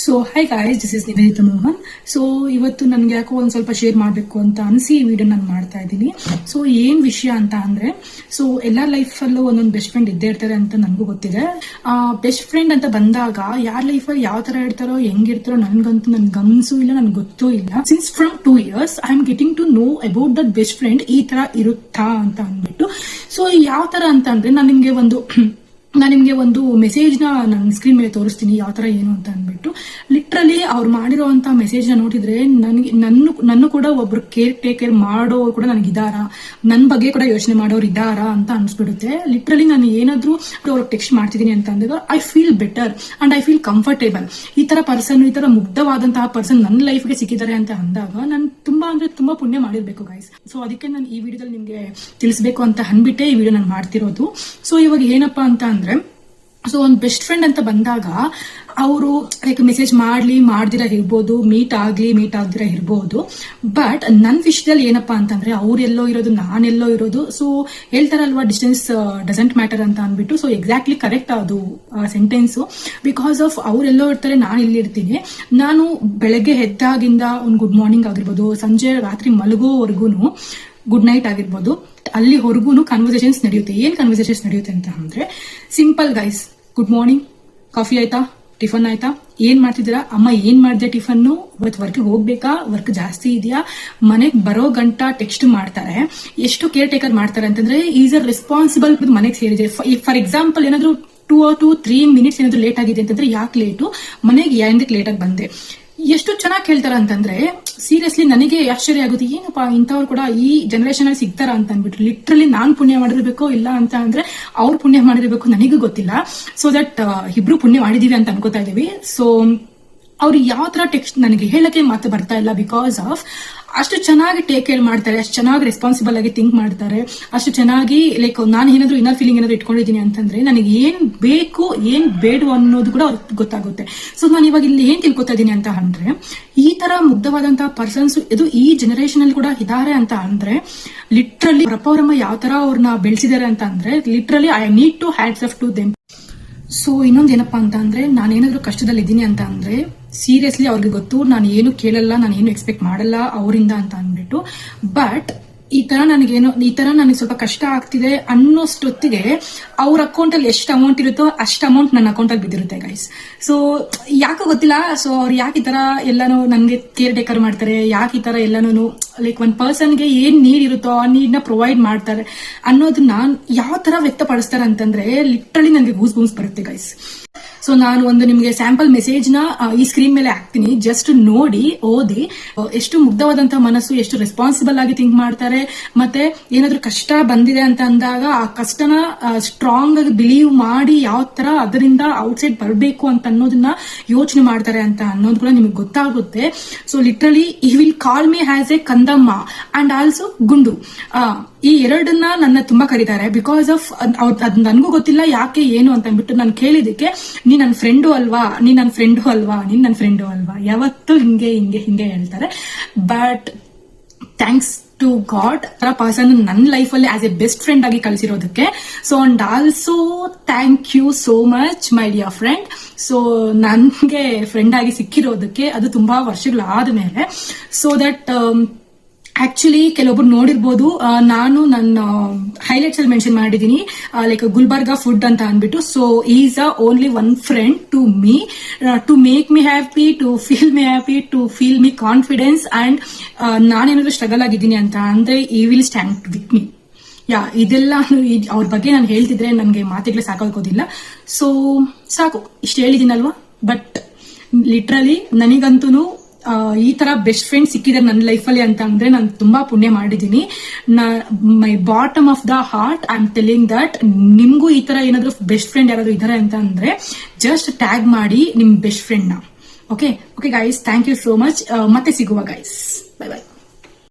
So hi guys, this is Niveditha Mohan. So ಇವತ್ತು ನನಗೆ ಯಾಕೋ ಒಂದು ಸ್ವಲ್ಪ ಶೇರ್ ಮಾಡಬೇಕು ಅಂತ ಅನಿಸಿ ಈ ವಿಡಿಯೋ ನಾನು ಮಾಡ್ತಾ ಇದ್ದೀನಿ. ಸೊ ಏನ್ ವಿಷಯ ಅಂತ ಅಂದ್ರೆ, ಸೊ ಎಲ್ಲರ ಲೈಫಲ್ಲೂ ಒಂದೊಂದು ಬೆಸ್ಟ್ ಫ್ರೆಂಡ್ ಇದ್ದೇ ಇರ್ತಾರೆ ಅಂತ ನನಗೂ ಗೊತ್ತಿದೆ. ಬೆಸ್ಟ್ ಫ್ರೆಂಡ್ ಅಂತ ಬಂದಾಗ ಯಾರ ಲೈಫಲ್ಲಿ ಯಾವ ತರ ಇರ್ತಾರೋ ಹೆಂಗಿರ್ತಾರೋ ನನ್ಗಂತೂ ನನ್ ಗಮನಿಸೂ ಇಲ್ಲ, ನನ್ಗೆ ಗೊತ್ತೂ ಇಲ್ಲ. Since from 2 years I am getting to know about that best friend ಈ ತರ ಇರುತ್ತಾ ಅಂತ ಅಂದ್ಬಿಟ್ಟು. ಸೊ ಯಾವ ತರ ಅಂತ ಅಂದ್ರೆ, ನಾನು ನಿಮ್ಗೆ ಒಂದು ಮೆಸೇಜ್ ನ ನನ್ನ ಸ್ಕ್ರೀನ್ ಮೇಲೆ ತೋರಿಸ್ತೀನಿ ಯಾವ ತರ ಏನು ಅಂತ ಅಂದ್ಬಿಟ್ಟು. ಲಿಟ್ರಲಿ ಅವ್ರು ಮಾಡಿರೋಂತ ಮೆಸೇಜ್ ನ ನೋಡಿದ್ರೆ ನನ್ನ ಕೂಡ ಒಬ್ರು ಟೇಕ್ ಮಾಡೋರು ಕೂಡ ನನಗಿದಾರಾ, ನನ್ನ ಬಗ್ಗೆ ಕೂಡ ಯೋಚನೆ ಮಾಡೋರು ಇದ್ದಾರಾ ಅಂತ ಅನ್ಸ್ಬಿಡುತ್ತೆ. ಲಿಟ್ರಲಿ ನಾನು ಏನಾದ್ರೂ ಅವ್ರಿಗೆ ಟೆಕ್ಸ್ಟ್ ಮಾಡ್ತಿದ್ದೀನಿ ಅಂತ ಅಂದಾಗ I feel better and I feel comfortable. ಈ ತರ ಪರ್ಸನ್, ಈ ತರ ಮುಗ್ಧವಾದಂತಹ ಪರ್ಸನ್ ನನ್ನ ಲೈಫ್ಗೆ ಸಿಕ್ಕಿದ್ದಾರೆ ಅಂತ ಅಂದಾಗ ನಾನು ತುಂಬಾ ಪುಣ್ಯ ಮಾಡಿರ್ಬೇಕು ಗೈಸ್. ಸೊ ಅದಕ್ಕೆ ನಾನು ಈ ವಿಡಿಯೋದಲ್ಲಿ ನಿಮ್ಗೆ ತಿಳಿಸ್ಬೇಕು ಅಂತ ಅನ್ಬಿಟ್ಟೆ ಈ ವಿಡಿಯೋ ನಾನು ಮಾಡ್ತಿರೋದು. ಸೊ ಇವಾಗ ಏನಪ್ಪಾ ಅಂತ ಅಂದ್ರೆ, ಸೊ ಒಂದು ಬೆಸ್ಟ್ ಫ್ರೆಂಡ್ ಅಂತ ಬಂದಾಗ ಅವರು ಲೈಕ್ ಮೆಸೇಜ್ ಮಾಡ್ದಿರ ಇರ್ಬೋದು, ಮೀಟ್ ಆಗದಿರ ಇರ್ಬೋದು. ಬಟ್ ನನ್ನ ವಿಷಯದಲ್ಲಿ ಏನಪ್ಪಾ ಅಂತಂದ್ರೆ, ಅವ್ರೆಲ್ಲೋ ಇರೋದು ನಾನೆಲ್ಲೋ ಇರೋದು. ಸೊ ಹೇಳ್ತಾರಲ್ವಾ, ಡಿಸ್ಟೆನ್ಸ್ ಡಸಂಟ್ ಮ್ಯಾಟರ್ ಅಂತ ಅಂದ್ಬಿಟ್ಟು. ಸೊ ಎಕ್ಸಾಕ್ಟ್ಲಿ ಕರೆಕ್ಟ್ ಅದು ಸೆಂಟೆನ್ಸ್. ಬಿಕಾಸ್ ಆಫ್ ಅವ್ರೆಲ್ಲೋ ಇರ್ತಾರೆ, ನಾನು ಇಲ್ಲಿರ್ತೀನಿ. ನಾನು ಬೆಳಗ್ಗೆ ಎದ್ದಾಗಿಂದ ಒಂದು ಗುಡ್ ಮಾರ್ನಿಂಗ್ ಆಗಿರ್ಬೋದು, ಸಂಜೆ ರಾತ್ರಿ ಮಲಗೋವರೆಗೂ ಗುಡ್ ನೈಟ್ ಆಗಿರ್ಬೋದು, ಅಲ್ಲಿ ಹೊರಗೂನು ಕನ್ವರ್ಸೇಷನ್ಸ್ ನಡೆಯುತ್ತೆ. ಏನ್ ಕನ್ವರ್ಸೇಷನ್ಸ್ ನಡೆಯುತ್ತೆ ಅಂತ ಅಂದ್ರೆ, simple guys, good morning, coffee ಆಯ್ತಾ, ಟಿಫನ್ ಆಯ್ತಾ, ಏನ್ ಮಾಡ್ತಿದ್ದೀರಾ, ಅಮ್ಮ ಏನ್ ಮಾಡಿದೆ ಟಿಫನ್ನು, ಇವತ್ತು ವರ್ಕ್ ಹೋಗ್ಬೇಕಾ, ವರ್ಕ್ ಜಾಸ್ತಿ ಇದೆಯಾ, ಮನೆಗ್ ಬರೋ ಗಂಟ ಟೆಕ್ಸ್ಟ್ ಮಾಡ್ತಾರೆ. ಎಷ್ಟು ಕೇರ್ ಟೇಕರ್ ಮಾಡ್ತಾರೆ ಅಂತಂದ್ರೆ, ಈಸ್ ಅ ರೆಸ್ಪಾನ್ಸಿಬಲ್ ಮನೆಗೆ ಸೇರಿದೆ. ಫಾರ್ ಎಕ್ಸಾಂಪಲ್ ಏನಾದ್ರು 2 or 3 minutes ಏನಾದ್ರು ಲೇಟ್ ಆಗಿದೆ ಅಂತಂದ್ರೆ, ಯಾಕೆ ಲೇಟು, ಮನೆಗೆ ಏನಕ್ಕೆ ಲೇಟ್ ಆಗಿ ಬಂದೆ, ಎಷ್ಟು ಚೆನ್ನಾಗಿ ಕೇಳ್ತಾರ ಅಂತಂದ್ರೆ ಸೀರಿಯಸ್ಲಿ ನನಗೆ ಆಶ್ಚರ್ಯ ಆಗುತ್ತೆ. ಏನಪ್ಪಾ ಇಂಥವ್ರು ಕೂಡ ಈ ಜನರೇಷನ್ ಅಲ್ಲಿ ಸಿಗ್ತಾರ ಅಂತ ಅಂದ್ಬಿಟ್ಟು. ಲಿಟ್ರಲಿ ನಾನ್ ಪುಣ್ಯ ಮಾಡಿರ್ಬೇಕು, ಇಲ್ಲ ಅಂತ ಅಂದ್ರೆ ಅವ್ರು ಪುಣ್ಯ ಮಾಡಿರ್ಬೇಕು, ನನಗೂ ಗೊತ್ತಿಲ್ಲ. ಸೊ ದಟ್ ಇಬ್ರು ಪುಣ್ಯ ಮಾಡಿದೀವಿ ಅಂತ ಅನ್ಕೋತಾ ಇದೀವಿ. ಸೊ ಅವ್ರು ಯಾವ ತರ ಟೆಕ್ಸ್ಟ್ ನನಗೆ ಹೇಳಕ್ಕೆ ಮಾತು ಬರ್ತಾ ಇಲ್ಲ. ಬಿಕಾಸ್ ಆಫ್ ಅಷ್ಟು ಚೆನ್ನಾಗಿ ಟೇಕ್ ಕೇರ್ ಮಾಡ್ತಾರೆ, ಅಷ್ಟು ಚೆನ್ನಾಗಿ ರೆಸ್ಪಾನ್ಸಿಬಲ್ ಆಗಿ ಥಿಂಕ್ ಮಾಡ್ತಾರೆ, ಅಷ್ಟು ಚೆನ್ನಾಗಿ ಲೈಕ್ ನಾನು ಏನಾದ್ರು ಇನ್ನರ್ ಫೀಲಿಂಗ್ ಏನಾದ್ರು ಇಟ್ಕೊಂಡಿದ್ದೀನಿ ಅಂತಂದ್ರೆ ನನಗೆ ಏನ್ ಬೇಕು ಏನ್ ಬೇಡ ಅನ್ನೋದು ಕೂಡ ಅವ್ರಿಗೆ ಗೊತ್ತಾಗುತ್ತೆ. ಸೊ ನಾನು ಇವಾಗ ಇಲ್ಲಿ ಏನ್ ತಿಳ್ಕೊತಾ ಇದೀನಿ ಅಂತ ಅಂದ್ರೆ, ಈ ತರ ಮುಗ್ಧವಾದಂತಹ ಪರ್ಸನ್ಸ್ ಇದು ಈ ಜನರೇಷನ್ ಅಲ್ಲಿ ಕೂಡ ಇದಾರೆ ಅಂತ ಅಂದ್ರೆ, ಲಿಟ್ರಲಿ ಅವರಮ್ಮ ಯಾವ ತರ ಅವ್ರನ್ನ ಬೆಳೆಸಿದ್ದಾರೆ ಅಂತ ಅಂದ್ರೆ, literally I need to hats off to them. So ಇನ್ನೊಂದು ಏನಪ್ಪಾ ಅಂತ ಅಂದ್ರೆ, ನಾನೇನಾದ್ರೂ ಕಷ್ಟದಲ್ಲಿ ಇದ್ದೀನಿ ಅಂತ ಅಂದ್ರೆ ಸೀರಿಯಸ್ಲಿ ಅವ್ರಿಗೆ ಗೊತ್ತು, ನಾನು ಏನು ಕೇಳಲ್ಲ, ನಾನು ಏನು ಎಕ್ಸ್ಪೆಕ್ಟ್ ಮಾಡಲ್ಲ ಅವರಿಂದ ಅಂತ ಅಂದ್ಬಿಟ್ಟು. ಬಟ್ ಈ ತರ ನನಗೆ ಸ್ವಲ್ಪ ಕಷ್ಟ ಆಗ್ತಿದೆ ಅನ್ನೋಷ್ಟೊತ್ತಿಗೆ ಅವ್ರ ಅಕೌಂಟ್ ಅಲ್ಲಿ ಎಷ್ಟು ಅಮೌಂಟ್ ಇರುತ್ತೋ ಅಷ್ಟು ಅಮೌಂಟ್ ನನ್ನ ಅಕೌಂಟ್ ಅಲ್ಲಿ ಬಿದ್ದಿರುತ್ತೆ ಗೈಸ್. ಸೊ ಯಾಕೆ ಗೊತ್ತಿಲ್ಲ. ಸೊ ಅವ್ರು ಯಾಕೆ ಈ ತರ ಎಲ್ಲಾನು ನನ್ಗೆ ಕೇರ್ ಟೇಕರ್ ಮಾಡ್ತಾರೆ, ಯಾಕೆ ಈ ತರ ಎಲ್ಲಾನು ಲೈಕ್ ಒಂದ್ ಪರ್ಸನ್ಗೆ ಏನ್ ನೀಡ್ ಇರುತ್ತೋ ಆ ನೀಡ್ ನ ಪ್ರೊವೈಡ್ ಮಾಡ್ತಾರೆ ಅನ್ನೋದನ್ನ ಯಾವ ತರ ವ್ಯಕ್ತಪಡಿಸ್ತಾರೆ ಅಂತಂದ್ರೆ, ಲಿಟ್ರಲಿ ನನಗೆ ಗೂಸ್ ಬೂಮ್ಸ್ ಬರುತ್ತೆ ಗೈಸ್. ಸೊ ನಾನು ಒಂದು ನಿಮ್ಗೆ ಸ್ಯಾಂಪಲ್ ಮೆಸೇಜ್ ನ ಈ ಸ್ಕ್ರೀನ್ ಮೇಲೆ ಹಾಕ್ತೀನಿ, ಜಸ್ಟ್ ನೋಡಿ ಓದಿ ಎಷ್ಟು ಮುಗ್ಧವಾದಂತಹ ಮನಸ್ಸು, ಎಷ್ಟು ರೆಸ್ಪಾನ್ಸಿಬಲ್ ಆಗಿ ಥಿಂಕ್ ಮಾಡ್ತಾರೆ. ಮತ್ತೆ ಏನಾದ್ರೂ ಕಷ್ಟ ಬಂದಿದೆ ಅಂತ ಅಂದಾಗ ಆ ಕಷ್ಟನ ಸ್ಟ್ರಾಂಗ್ ಆಗಿ ಬಿಲೀವ್ ಮಾಡಿ ಯಾವ ತರ ಅದರಿಂದ ಔಟ್ಸೈಡ್ ಬರಬೇಕು ಅಂತ ಅನ್ನೋದನ್ನ ಯೋಚನೆ ಮಾಡ್ತಾರೆ ಅಂತ ಅನ್ನೋದು ಕೂಡ ನಿಮಗೆ ಗೊತ್ತಾಗುತ್ತೆ. So literally he will call me has a ಕಂದಮ್ಮ ಅಂಡ್ ಆಲ್ಸೋ ಗುಂಡು. ಈ ಎರಡನ್ನ ನನ್ನ ತುಂಬಾ ಕರೀತಾರೆ. ಬಿಕಾಸ್ ಆಫ್ ಅದ್ ನನ್ಗೂ ಗೊತ್ತಿಲ್ಲ ಯಾಕೆ ಏನು ಅಂತ ಅಂದ್ಬಿಟ್ಟು. ನಾನು ಕೇಳಿದಕ್ಕೆ, ನೀ ನನ್ನ ಫ್ರೆಂಡು ಅಲ್ವಾ, ನೀನ್ ನನ್ನ ಫ್ರೆಂಡು ಅಲ್ವಾ, ಯಾವತ್ತೂ ಹಿಂಗೆ ಹೇಳ್ತಾರೆ. ಬಟ್ ಥ್ಯಾಂಕ್ಸ್ ಟು ಗಾಡ್ ಆ ಪರ್ಸನ್ ನನ್ನ ಲೈಫ್ ಅಲ್ಲಿ ಆಸ್ ಎ ಬೆಸ್ಟ್ ಫ್ರೆಂಡ್ ಆಗಿ ಕಳಿಸಿರೋದಕ್ಕೆ. So and also thank you so much my dear friend. ಸೊ ನನ್ಗೆ ಫ್ರೆಂಡ್ ಆಗಿ ಸಿಕ್ಕಿರೋದಕ್ಕೆ, ಅದು ತುಂಬಾ ವರ್ಷಗಳಾದ್ಮೇಲೆ. ಸೊ ದಟ್ ಆಕ್ಚುಲಿ ಕೆಲವೊಬ್ರು ನೋಡಿರ್ಬೋದು, ನಾನು ನನ್ನ ಹೈಲೈಟ್ಸ್ ಅಲ್ಲಿ ಮೆನ್ಷನ್ ಮಾಡಿದೀನಿ ಲೈಕ್ ಗುಲ್ಬರ್ಗಾ ಫುಡ್ ಅಂತ ಅಂದ್ಬಿಟ್ಟು. So is a only one friend to me, to make me happy, to feel me confidence. And ನಾನೇನಾದ್ರೂ ಸ್ಟ್ರಗಲ್ ಆಗಿದ್ದೀನಿ ಅಂತ ಅಂದ್ರೆ ಈ ವಿಲ್ ಸ್ಟ್ಯಾಂಡ್ ವಿತ್ ಮೀ. ಇದೆಲ್ಲ ಅವ್ರ ಬಗ್ಗೆ ನಾನು ಹೇಳ್ತಿದ್ರೆ ನನಗೆ ಮಾತಿಗೆ ಸಾಕಾಗೋದಿಲ್ಲ. ಸೊ ಸಾಕು, ಇಷ್ಟು ಹೇಳಿದೀನಲ್ವಾ. ಬಟ್ ಲಿಟ್ರಲಿ ನನಗಂತೂ ಈ ತರ ಬೆಸ್ಟ್ ಫ್ರೆಂಡ್ ಸಿಕ್ಕಿದೆ ನನ್ನ ಲೈಫಲ್ಲಿ ಅಂತ ಅಂದ್ರೆ ನಾನು ತುಂಬಾ ಪುಣ್ಯ ಮಾಡಿದೀನಿ. My bottom of the heart I am telling that. ನಿಮ್ಗೂ ಈ ತರ ಏನಾದ್ರು ಬೆಸ್ಟ್ ಫ್ರೆಂಡ್ ಯಾರಾದ್ರೂ ಇದಾರೆ ಅಂತ ಅಂದ್ರೆ ಜಸ್ಟ್ ಟ್ಯಾಗ್ ಮಾಡಿ ನಿಮ್ ಬೆಸ್ಟ್ ಫ್ರೆಂಡ್ ನ. Okay guys, thank you so much. ಮತ್ತೆ ಸಿಗುವ ಗೈಸ್, ಬೈ ಬೈ.